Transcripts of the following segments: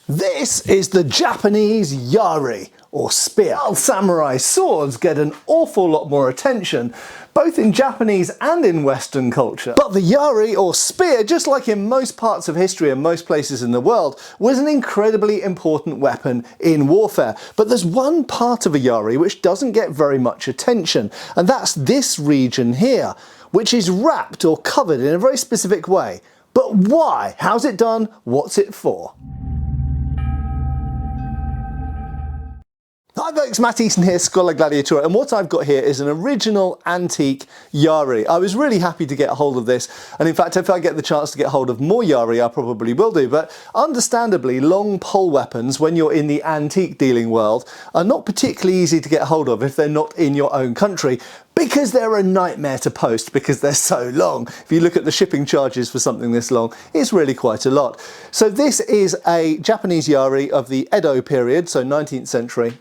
This is the Japanese yari, or spear. While samurai swords get an awful lot more attention, both in Japanese and in Western culture. But the yari, or spear, just like in most parts of history and most places in the world, was an incredibly important weapon in warfare. But there's one part of a yari which doesn't get very much attention, and that's this region here, which is wrapped or covered in a very specific way. But why? How's it done? What's it for? Hi folks, Matt Easton here, Schola Gladiatoria, and what I've got here is an original antique yari. I was really happy to get a hold of this, and in fact if I get the chance to get hold of more yari I probably will do, but understandably long pole weapons when you're in the antique dealing world are not particularly easy to get hold of if they're not in your own country, because they're a nightmare to post because they're so long. If you look at the shipping charges for something this long, it's really quite a lot. So this is a Japanese yari of the Edo period, so 19th century.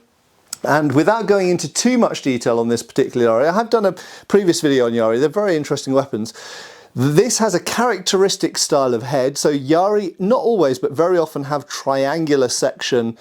And without going into too much detail on this particular yari, I have done a previous video on yari, they're very interesting weapons. This has a characteristic style of head, so yari, not always, but very often have triangular section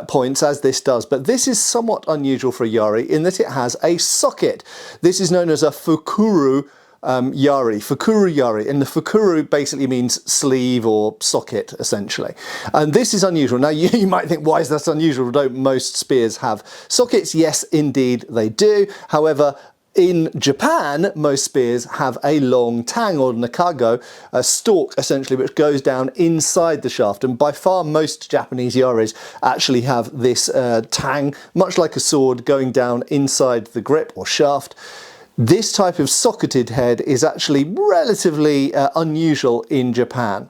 points, as this does. But this is somewhat unusual for a yari in that it has a socket. This is known as a fukuru yari, fukuru yari, and the fukuru basically means sleeve or socket essentially. And this is unusual. Now you might think, why is that unusual? Don't most spears have sockets? Yes, indeed they do. However, in Japan, most spears have a long tang or nakago, a stalk essentially, which goes down inside the shaft. And by far most Japanese yaris actually have this tang, much like a sword, going down inside the grip or shaft. This type of socketed head is actually relatively unusual in Japan.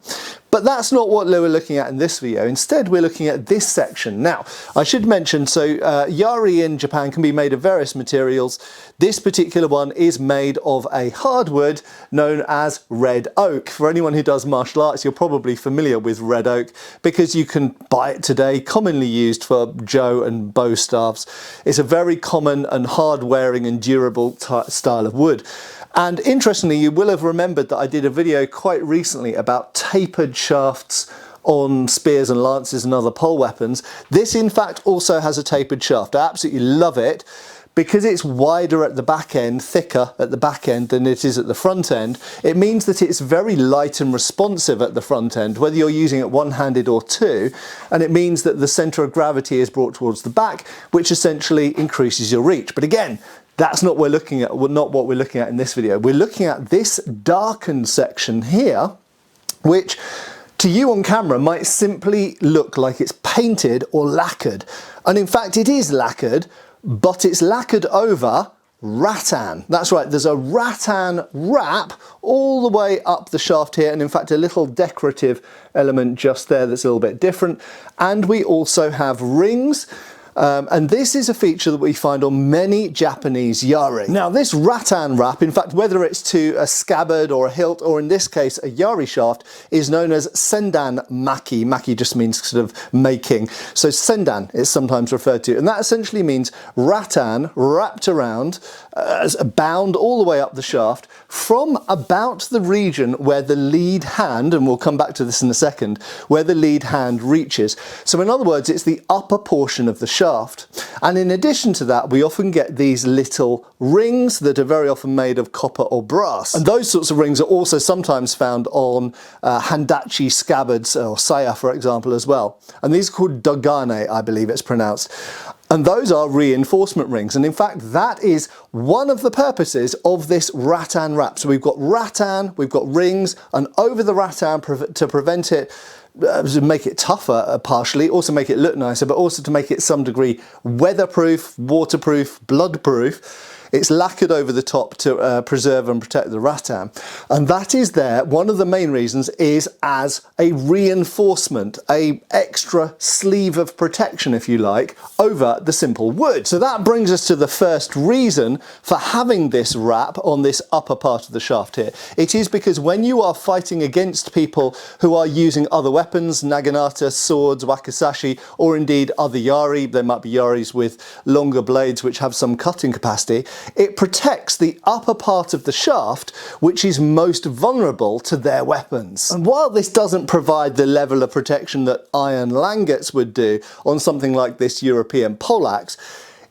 But that's not what we're looking at in this video. Instead, we're looking at this section. Now, I should mention, so yari in Japan can be made of various materials. This particular one is made of a hardwood known as red oak. For anyone who does martial arts, you're probably familiar with red oak because you can buy it today, commonly used for jo and bow staffs. It's a very common and hard-wearing and durable style of wood. And interestingly, you will have remembered that I did a video quite recently about tapered shafts on spears and lances and other pole weapons. This in fact also has a tapered shaft. I absolutely love it because it's wider at the back end, thicker at the back end than it is at the front end. It means that it's very light and responsive at the front end, whether you're using it one-handed or two, and it means that the center of gravity is brought towards the back, which essentially increases your reach. But again, that's not what we're looking at, not what we're looking at in this video. We're looking at this darkened section here, which to you on camera might simply look like it's painted or lacquered. And in fact it is lacquered, but it's lacquered over rattan. That's right, there's a rattan wrap all the way up the shaft here, and in fact a little decorative element just there that's a little bit different. And we also have rings. And this is a feature that we find on many Japanese yari. Now this rattan wrap, in fact whether it's to a scabbard or a hilt or in this case a yari shaft, is known as sendan maki. Maki just means sort of making. So sendan is sometimes referred to, and that essentially means rattan wrapped around, bound all the way up the shaft from about the region where the lead hand, and we'll come back to this in a second, where the lead hand reaches. So in other words, it's the upper portion of the shaft. And in addition to that, we often get these little rings that are very often made of copper or brass. And those sorts of rings are also sometimes found on handachi scabbards, or saya for example, as well. And these are called dogane, I believe it's pronounced. And those are reinforcement rings. And in fact, that is one of the purposes of this rattan wrap. So we've got rattan, we've got rings, and over the rattan to prevent it, to make it tougher partially, also make it look nicer, but also to make it some degree weatherproof, waterproof, bloodproof. It's lacquered over the top to preserve and protect the rattan. And that is there, one of the main reasons is as a reinforcement, a extra sleeve of protection, if you like, over the simple wood. So that brings us to the first reason for having this wrap on this upper part of the shaft here. It is because when you are fighting against people who are using other weapons, naginata, swords, wakizashi, or indeed other yari, there might be yaris with longer blades which have some cutting capacity, it protects the upper part of the shaft, which is most vulnerable to their weapons. And while this doesn't provide the level of protection that iron langets would do on something like this European poleaxe,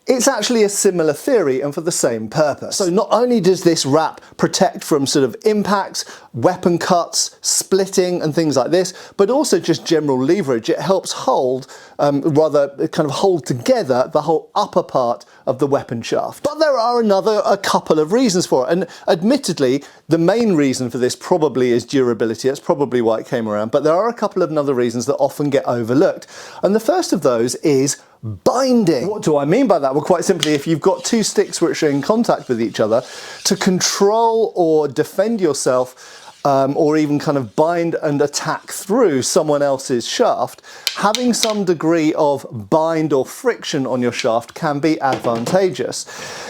it's actually a similar theory and for the same purpose. So not only does this wrap protect from sort of impacts, weapon cuts, splitting and things like this, but also just general leverage. It helps hold, rather kind of hold together the whole upper part of the weapon shaft. But there are a couple of reasons for it, and admittedly the main reason for this probably is durability. That's probably why it came around, but there are a couple of other reasons that often get overlooked. And the first of those is binding. What do I mean by that? Well, quite simply, if you've got two sticks which are in contact with each other, to control or defend yourself, or even kind of bind and attack through someone else's shaft, having some degree of bind or friction on your shaft can be advantageous.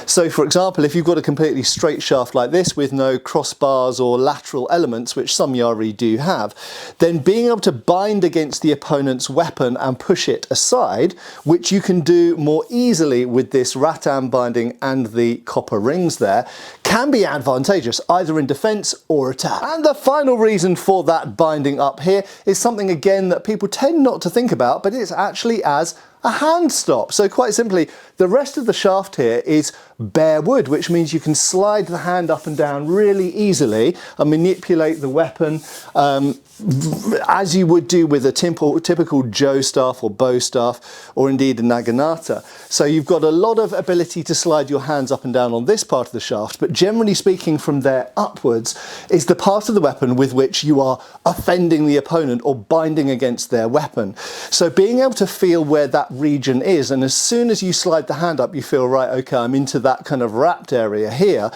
So for example, if you've got a completely straight shaft like this with no crossbars or lateral elements, which some yari do have, then being able to bind against the opponent's weapon and push it aside, which you can do more easily with this rattan binding and the copper rings there, can be advantageous either in defense or attack. And the final reason for that binding up here is something again that people tend not to think about, but it's actually as a hand stop. So quite simply, the rest of the shaft here is bare wood, which means you can slide the hand up and down really easily and manipulate the weapon as you would do with a typical jo staff or bow staff, or indeed a naginata. So you've got a lot of ability to slide your hands up and down on this part of the shaft, but generally speaking from there upwards is the part of the weapon with which you are offending the opponent or binding against their weapon. So being able to feel where that region is, and as soon as you slide the hand up you feel, right, okay, I'm into that kind of wrapped area here.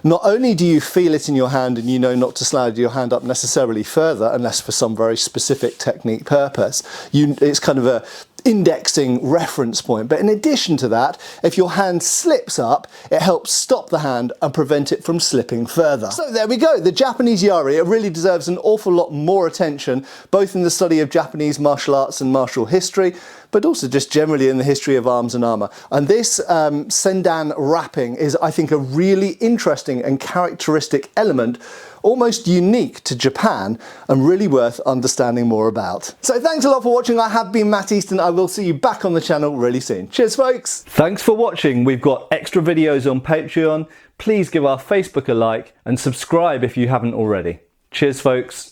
Not only do you feel it in your hand and you know not to slide your hand up necessarily further unless for some very specific technique purpose, it's kind of a indexing reference point. But in addition to that, if your hand slips up, it helps stop the hand and prevent it from slipping further. So there we go, the Japanese yari. It really deserves an awful lot more attention, both in the study of Japanese martial arts and martial history, but also just generally in the history of arms and armour. And this sendan wrapping is, I think, a really interesting and characteristic element, almost unique to Japan and really worth understanding more about. So thanks a lot for watching. I have been Matt Easton. I will see you back on the channel really soon. Cheers, folks. Thanks for watching. We've got extra videos on Patreon. Please give our Facebook a like and subscribe if you haven't already. Cheers, folks.